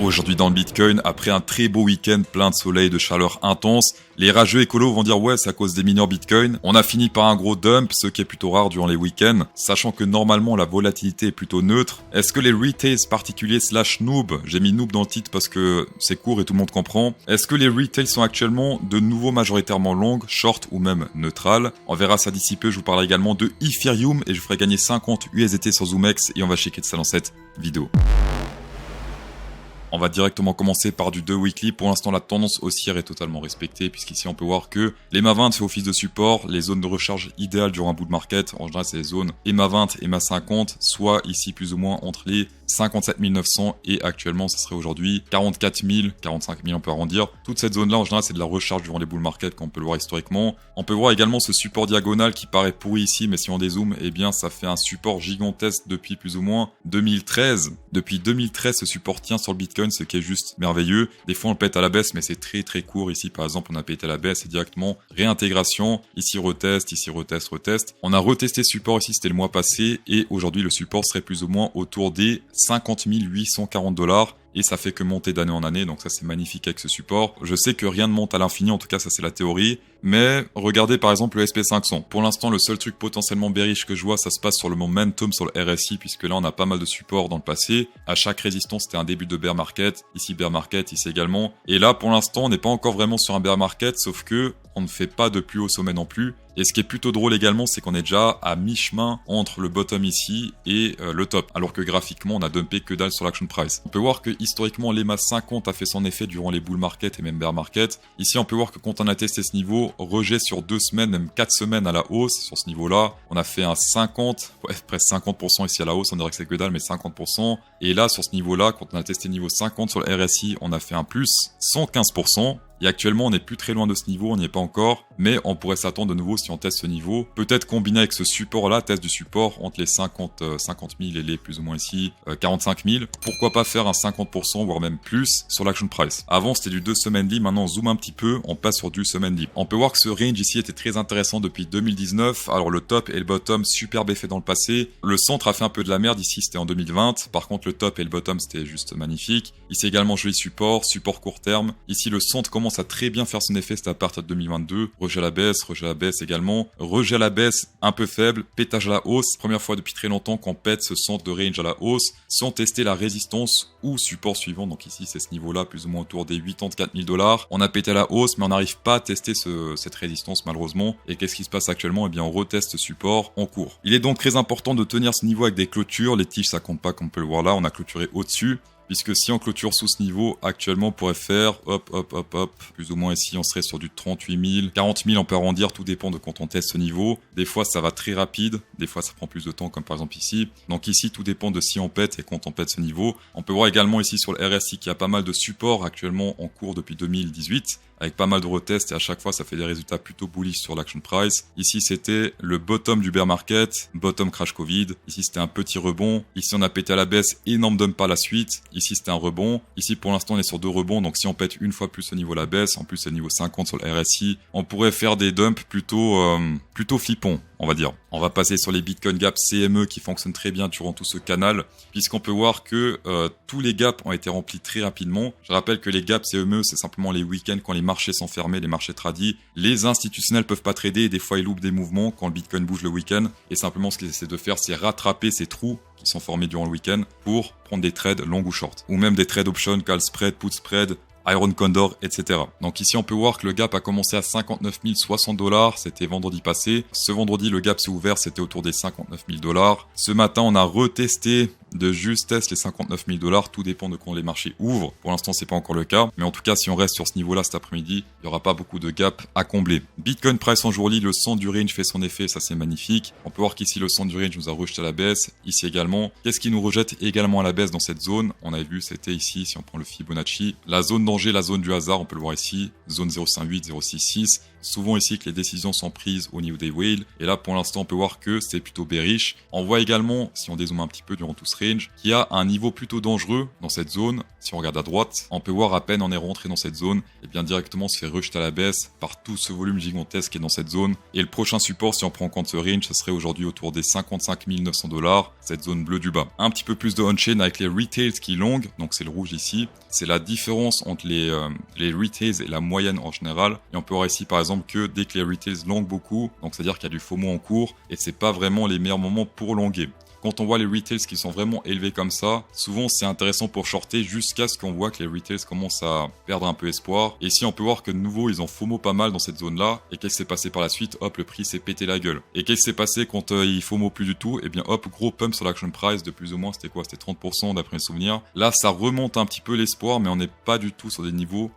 Aujourd'hui dans le Bitcoin, après un très beau week-end plein de soleil, de chaleur intense, les rageux écolos vont dire ouais c'est à cause des mineurs Bitcoin. On a fini par un gros dump, ce qui est plutôt rare durant les week-ends, sachant que normalement la volatilité est plutôt neutre. Est-ce que les retails particuliers / noob, j'ai mis noob dans le titre parce que c'est court et tout le monde comprend, est-ce que les retails sont actuellement de nouveau majoritairement longues, short ou même neutrales? On verra ça d'ici peu, je vous parlerai également de Ethereum et je vous ferai gagner 50 USDT sur ZoomX et on va checker de ça dans cette vidéo. On va directement commencer par du 2 weekly. Pour l'instant, la tendance haussière est totalement respectée puisqu'ici on peut voir que l'EMA 20 fait office de support, les zones de recharge idéales durant un bull market, en général c'est les zones EMA 20 et EMA 50, soit ici plus ou moins entre les 57 900 et actuellement ça serait aujourd'hui 44 000, 45 000 on peut arrondir. Toute cette zone là en général c'est de la recharge durant les bull market comme on peut le voir historiquement. On peut voir également ce support diagonal qui paraît pourri ici mais si on dézoome eh bien ça fait un support gigantesque depuis plus ou moins 2013. Depuis 2013 ce support tient sur le Bitcoin ce qui est juste merveilleux. Des fois on le pète à la baisse mais c'est très court. Ici par exemple on a pété à la baisse et directement réintégration. Ici retest, retest. On a retesté ce support ici c'était le mois passé et aujourd'hui le support serait plus ou moins autour des 50 840 $. Et ça fait que monter d'année en année, donc ça c'est magnifique avec ce support. Je sais que rien ne monte à l'infini, en tout cas ça c'est la théorie, mais regardez par exemple le SP500. Pour l'instant le seul truc potentiellement bearish que je vois, ça se passe sur le momentum sur le RSI, puisque là on a pas mal de supports dans le passé. À chaque résistance c'était un début de bear market, ici bear market, ici également. Et là pour l'instant on n'est pas encore vraiment sur un bear market, sauf que on ne fait pas de plus haut sommet non plus. Et ce qui est plutôt drôle également, c'est qu'on est déjà à mi-chemin entre le bottom ici et le top, alors que graphiquement on a dumpé que dalle sur l'action price. On peut voir que historiquement l'EMA 50 a fait son effet durant les bull market et même bear market. Ici on peut voir que quand on a testé ce niveau, rejet sur 2 semaines, même 4 semaines à la hausse sur ce niveau-là, on a fait un 50, presque 50% ici à la hausse, on dirait que c'est que dalle, mais 50%. Et là sur ce niveau-là, quand on a testé niveau 50 sur le RSI, on a fait un plus 115%. Et actuellement, on n'est plus très loin de ce niveau, on n'y est pas encore, mais on pourrait s'attendre de nouveau si on teste ce niveau. Peut-être combiné avec ce support-là, test du support entre les 50 000 et les plus ou moins ici 45 000. Pourquoi pas faire un 50%, voire même plus, sur l'action price. Avant, c'était du 2 semaines libre, maintenant on zoome un petit peu, on passe sur du semaine libre. On peut voir que ce range ici était très intéressant depuis 2019. Alors le top et le bottom, superbe effet dans le passé. Le centre a fait un peu de la merde, ici c'était en 2020. Par contre, le top et le bottom, c'était juste magnifique. Ici également, joli support court terme. Ici, le centre commence à très bien faire son effet, c'était à partir de 2022. Rejet à la baisse également. Rejet à la baisse un peu faible, pétage à la hausse. Première fois depuis très longtemps qu'on pète ce centre de range à la hausse sans tester la résistance ou support suivant. Donc ici, c'est ce niveau-là, plus ou moins autour des 84 000 $. On a pété à la hausse, mais on n'arrive pas à tester cette résistance malheureusement. Et qu'est-ce qui se passe actuellement? Eh bien, on reteste ce support en cours. Il est donc très important de tenir ce niveau avec des clôtures. Les tiges, ça compte pas comme on peut le voir là. On a clôturé au-dessus. Puisque si on clôture sous ce niveau, actuellement on pourrait faire plus ou moins ici on serait sur du 38 000, 40 000 on peut arrondir, tout dépend de quand on teste ce niveau. Des fois ça va très rapide, des fois ça prend plus de temps comme par exemple ici. Donc ici tout dépend de si on pète et quand on pète ce niveau. On peut voir également ici sur le RSI qu'il y a pas mal de supports actuellement en cours depuis 2018. Avec pas mal de retests et à chaque fois ça fait des résultats plutôt bullish sur l'action price. Ici c'était le bottom du bear market, bottom crash Covid. Ici c'était un petit rebond. Ici on a pété à la baisse, énorme dump par la suite. Ici c'était un rebond. Ici pour l'instant on est sur 2 rebonds, donc si on pète une fois plus au niveau de la baisse, en plus c'est niveau 50 sur le RSI, on pourrait faire des dumps plutôt flippons, on va dire. On va passer sur les Bitcoin Gaps CME qui fonctionnent très bien durant tout ce canal, puisqu'on peut voir que tous les gaps ont été remplis très rapidement. Je rappelle que les gaps CME, c'est simplement les week-ends quand les marchés sont fermés, les marchés tradis. Les institutionnels peuvent pas trader et des fois ils loupent des mouvements quand le Bitcoin bouge le week-end. Et simplement ce qu'ils essaient de faire, c'est rattraper ces trous qui sont formés durant le week-end pour prendre des trades long ou short. Ou même des trades options, call spread, put spread, Iron Condor, etc. Donc ici on peut voir que le gap a commencé à 59 060 $, c'était vendredi passé. Ce vendredi le gap s'est ouvert, c'était autour des 59 000 $. Ce matin on a retesté de justesse les 59 000 $, tout dépend de quand les marchés ouvrent. Pour l'instant c'est pas encore le cas, mais en tout cas si on reste sur ce niveau-là cet après-midi, il n'y aura pas beaucoup de gap à combler. Bitcoin price en jour lit, le centre du range fait son effet, ça c'est magnifique. On peut voir qu'ici le centre du range nous a rejeté à la baisse, ici également. Qu'est-ce qui nous rejette également à la baisse dans cette zone? On avait vu c'était ici, si on prend le Fibonacci, la zone danger, la zone du hasard, on peut le voir ici, zone 058, 066. Souvent ici que les décisions sont prises au niveau des whales, et là pour l'instant on peut voir que c'est plutôt bearish. On voit également, si on dézoome un petit peu durant tout ce range, qui a un niveau plutôt dangereux dans cette zone. Si on regarde à droite, on peut voir à peine on est rentré dans cette zone, et bien directement on se fait rejeter à la baisse par tout ce volume gigantesque qui est dans cette zone. Et le prochain support, si on prend en compte ce range, ce serait aujourd'hui autour des 55 900 $, cette zone bleue du bas. Un petit peu plus de on-chain avec les retails qui long, donc c'est le rouge ici. C'est la différence entre les retails et la moyenne en général. Et on peut voir ici par exemple que dès que les retails long beaucoup, donc c'est-à-dire qu'il y a du FOMO en cours, et c'est pas vraiment les meilleurs moments pour longuer. Quand on voit les retails qui sont vraiment élevés comme ça, souvent c'est intéressant pour shorter jusqu'à ce qu'on voit que les retails commencent à perdre un peu espoir. Et ici on peut voir que de nouveau ils ont FOMO pas mal dans cette zone là. Et qu'est-ce qui s'est passé par la suite? Hop, le prix s'est pété la gueule. Et qu'est-ce qui s'est passé quand ils FOMO plus du tout? Et bien hop, gros pump sur l'action price de plus ou moins, c'était quoi? C'était 30% d'après mes souvenirs. Là ça remonte un petit peu l'espoir, mais on n'est pas du tout sur des niveaux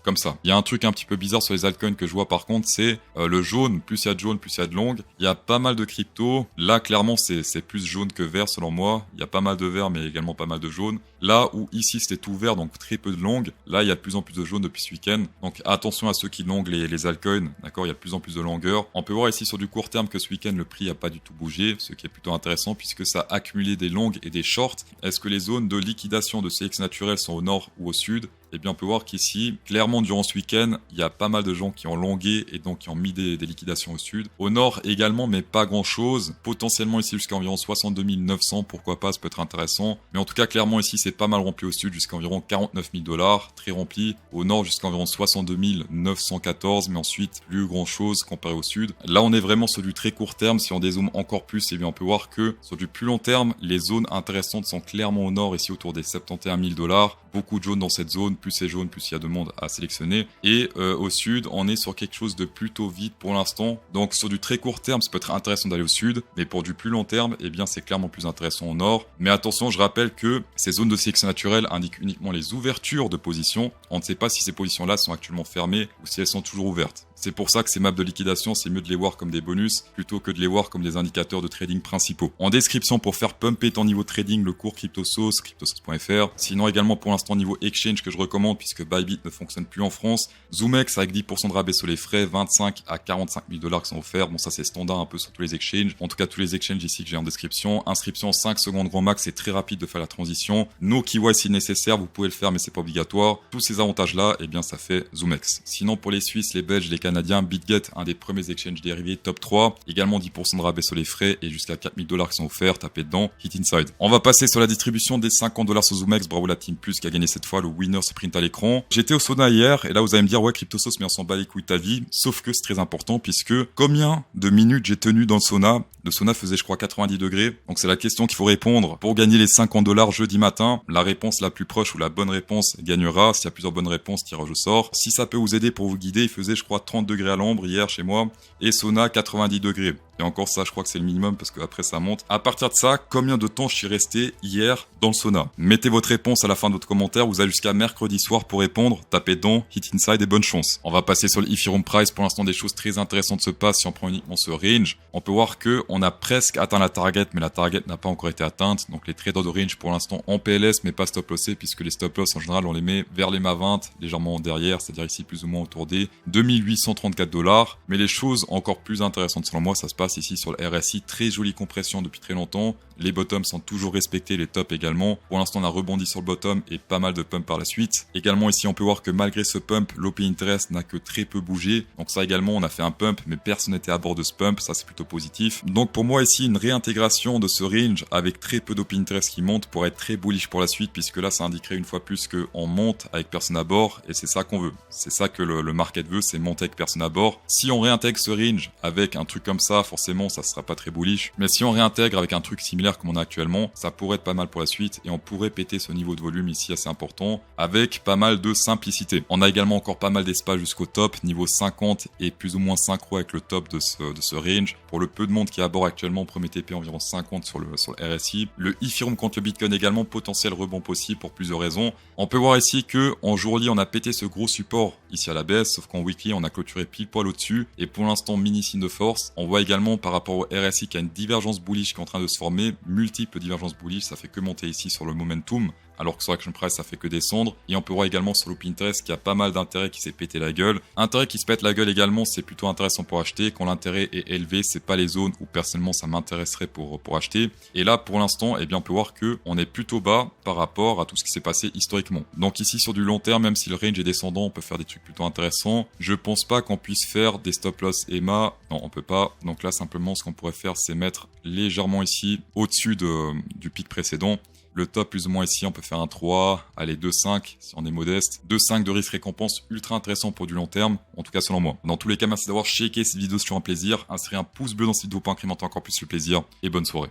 comme ça. Il y a un truc un petit peu bizarre sur les altcoins que je vois par contre, c'est le jaune. Plus il y a de jaune, plus il y a de long. Il y a pas mal de crypto. Là clairement c'est plus jaune que vert selon moi. Il y a pas mal de vert mais également pas mal de jaune. Là où ici c'était tout vert donc très peu de longues, là il y a de plus en plus de jaune depuis ce week-end. Donc attention à ceux qui longuent les altcoins, d'accord, il y a de plus en plus de longueur. On peut voir ici sur du court terme que ce week-end le prix n'a pas du tout bougé, ce qui est plutôt intéressant puisque ça a accumulé des longues et des shorts. Est-ce que les zones de liquidation de CX naturel sont au nord ou au sud? Eh bien, on peut voir qu'ici, clairement, durant ce week-end, il y a pas mal de gens qui ont longué et donc qui ont mis des liquidations au sud. Au nord également, mais pas grand-chose. Potentiellement ici jusqu'à environ 62 900, pourquoi pas, ça peut être intéressant. Mais en tout cas, clairement ici, c'est pas mal rempli au sud jusqu'à environ 49 000 $, très rempli. Au nord jusqu'à environ 62 914, mais ensuite plus grand-chose comparé au sud. Là, on est vraiment sur du très court terme. Si on dézoome encore plus, eh bien, on peut voir que sur du plus long terme, les zones intéressantes sont clairement au nord, ici autour des 71 000 $. Beaucoup de jaune dans cette zone. Plus c'est jaune, plus il y a de monde à sélectionner. Et au sud, on est sur quelque chose de plutôt vide pour l'instant. Donc sur du très court terme, ça peut être intéressant d'aller au sud. Mais pour du plus long terme, eh bien c'est clairement plus intéressant au nord. Mais attention, je rappelle que ces zones de sélection naturelle indiquent uniquement les ouvertures de positions. On ne sait pas si ces positions-là sont actuellement fermées ou si elles sont toujours ouvertes. C'est pour ça que ces maps de liquidation, c'est mieux de les voir comme des bonus plutôt que de les voir comme des indicateurs de trading principaux. En description, pour faire pumper ton niveau de trading, le cours CryptoSauce, cryptosauce.fr. Sinon également pour l'instant niveau exchange que je recommande puisque Bybit ne fonctionne plus en France. ZoomX avec 10% de rabais sur les frais, 25 à 45 000 $ qui sont offerts. Bon ça c'est standard un peu sur tous les exchanges. En tout cas tous les exchanges ici que j'ai en description. Inscription 5 secondes grand max, c'est très rapide de faire la transition. No KYC nécessaire, vous pouvez le faire mais c'est pas obligatoire. Tous ces avantages là, eh bien ça fait ZoomX. Sinon pour les Suisses, les Belges, les Canadiens, BitGet, un des premiers exchanges dérivés, top 3. Également 10% de rabais sur les frais et jusqu'à 4 000 $ qui sont offerts. Tapez dedans, hit inside. On va passer sur la distribution des 50 $ sur ZoomX. Bravo la Team Plus qui a gagné cette fois le winner sprint à l'écran. J'étais au sauna hier et là vous allez me dire ouais CryptoSauce mais on s'en bat les couilles ta vie. Sauf que c'est très important puisque combien de minutes j'ai tenu dans le sauna? Le sauna faisait je crois 90 degrés. Donc c'est la question qu'il faut répondre pour gagner les 50 $ jeudi matin. La réponse la plus proche ou la bonne réponse gagnera. S'il y a plusieurs bonnes réponses, tirage au sort. Si ça peut vous aider pour vous guider, il faisait je crois 30 degrés à l'ombre hier chez moi et sauna 90 degrés. Et encore ça, je crois que c'est le minimum parce qu'après ça monte. À partir de ça, combien de temps je suis resté hier dans le sauna? Mettez votre réponse à la fin de votre commentaire. Vous avez jusqu'à mercredi soir pour répondre. Tapez dedans, hit inside et bonne chance. On va passer sur le Ethereum Price. Pour l'instant, des choses très intéressantes se passent si on prend uniquement ce range. On peut voir que on a presque atteint la target, mais la target n'a pas encore été atteinte. Donc les traders de range pour l'instant en PLS, mais pas stop lossés puisque les stop loss en général on les met vers les MA20, légèrement derrière, c'est-à-dire ici plus ou moins autour des 2834 $. Mais les choses encore plus intéressantes selon moi, ça se passe ici sur le RSI. Très jolie compression depuis très longtemps. Les bottoms sont toujours respectés, les tops également. Pour l'instant, on a rebondi sur le bottom et pas mal de pump par la suite. Également ici, on peut voir que malgré ce pump, l'OP interest n'a que très peu bougé. Donc ça également, on a fait un pump, mais personne n'était à bord de ce pump. Ça, c'est plutôt positif. Donc pour moi ici, une réintégration de ce range avec très peu d'OP interest qui monte pour être très bullish pour la suite, puisque là, ça indiquerait une fois plus qu'on monte avec personne à bord et c'est ça qu'on veut. C'est ça que le market veut, c'est monter avec personne à bord. Si on réintègre ce range avec un truc comme ça, forcément, ça sera pas très bullish. Mais si on réintègre avec un truc similaire comme on a actuellement, ça pourrait être pas mal pour la suite et on pourrait péter ce niveau de volume ici assez important avec pas mal de simplicité. On a également encore pas mal d'espace jusqu'au top, niveau 50 et plus ou moins synchro avec le top de ce range. Pour le peu de monde qui est à bord actuellement, premier TP environ 50 sur le RSI. Le Ethereum contre le Bitcoin également, potentiel rebond possible pour plusieurs raisons. On peut voir ici que en jourly, on a pété ce gros support ici à la baisse, sauf qu'en weekly, on a clôturé pile poil au-dessus et pour l'instant mini signe de force. On voit également par rapport au RSI qu'il y a une divergence bullish qui est en train de se former, multiples divergences bullish, ça fait que monter ici sur le momentum alors que sur Action Price ça fait que descendre. Et on peut voir également sur le Pinterest qu'il y a pas mal d'intérêt qui s'est pété la gueule. Intérêt qui se pète la gueule également, c'est plutôt intéressant pour acheter. Quand l'intérêt est élevé, c'est pas les zones où personnellement ça m'intéresserait pour acheter. Et là pour l'instant, eh bien on peut voir que on est plutôt bas par rapport à tout ce qui s'est passé historiquement. Donc ici sur du long terme, même si le range est descendant, on peut faire des trucs plutôt intéressants. Je pense pas qu'on puisse faire des stop loss EMA. Non, on peut pas. Donc là simplement ce qu'on pourrait faire, c'est mettre légèrement ici au-dessus du pic précédent. Le top plus ou moins ici, on peut faire un 3, allez 2,5 si on est modeste. 2,5 de risque récompense, ultra intéressant pour du long terme, en tout cas selon moi. Dans tous les cas, merci d'avoir checké cette vidéo, c'est toujours un plaisir. Insérez un pouce bleu dans cette vidéo pour incrémenter encore plus le plaisir et bonne soirée.